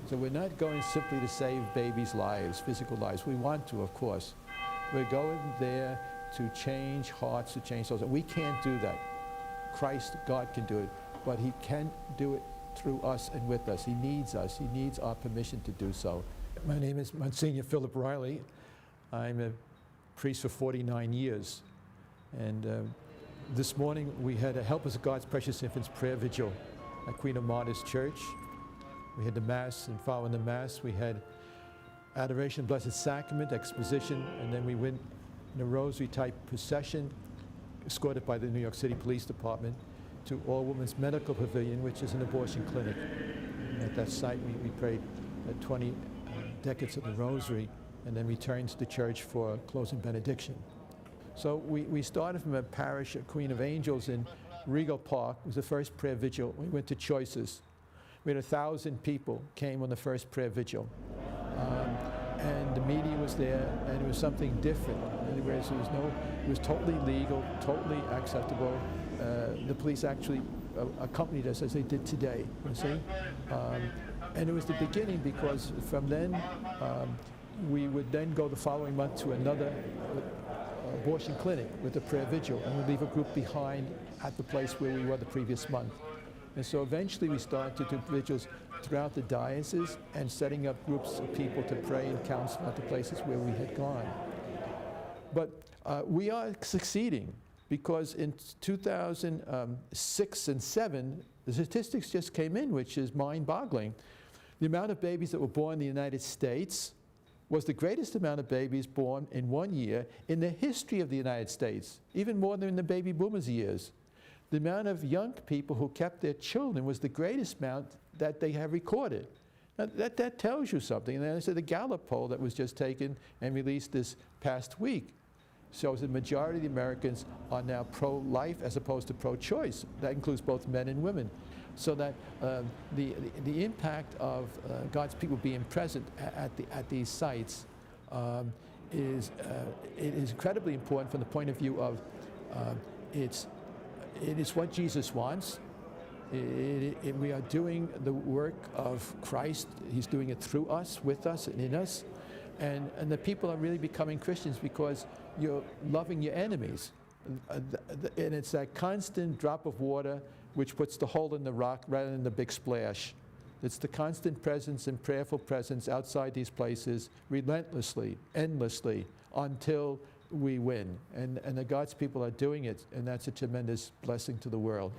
So we're not going simply to save babies' lives, physical lives. We want to, of course. We're going there to change hearts, to change souls. We can't do that. Christ, God can do it, but He can do it through us and with us. He needs us. He needs our permission to do so. My name is Monsignor Philip Riley. I'm a priest for 49 years. And this morning we had a Help Us God's Precious Infants prayer vigil at Queen of Martyrs Church. We had the Mass, and following the Mass we had Adoration of Blessed Sacrament, exposition, and then we went in a rosary type procession escorted by the New York City Police Department to All Women's Medical Pavilion, which is an abortion clinic. And at that site we prayed 20 decades of the rosary and then returned to the church for closing benediction. So we started from a parish of Queen of Angels in Regal Park. It was the first prayer vigil. We went to Choices. We had 1,000 people came on the first prayer vigil. And the media was there, and it was something different. Anyways, it was totally legal, totally acceptable. The police actually accompanied us as they did today, you see. And it was the beginning, because from then we would then go the following month to another abortion clinic with a prayer vigil, and we'd leave a group behind at the place where we were the previous month. And so eventually we started to do vigils throughout the diocese and setting up groups of people to pray and counsel at the places where we had gone. But we are succeeding, because in 2006 and 7, the statistics just came in, which is mind-boggling. The amount of babies that were born in the United States was the greatest amount of babies born in 1 year in the history of the United States, even more than in the baby boomers' years. The amount of young people who kept their children was the greatest amount that they have recorded. Now, that tells you something. And then I said the Gallup poll that was just taken and released this past week shows the majority of the Americans are now pro-life as opposed to pro-choice. That includes both men and women. So that the impact of God's people being present at these sites is incredibly important from the point of view of it is what Jesus wants. We are doing the work of Christ. He's doing it through us, with us, and in us. And the people are really becoming Christians because you're loving your enemies. And it's that constant drop of water which puts the hole in the rock rather than the big splash. It's the constant presence and prayerful presence outside these places, relentlessly, endlessly, until we win. And the God's people are doing it, and that's a tremendous blessing to the world.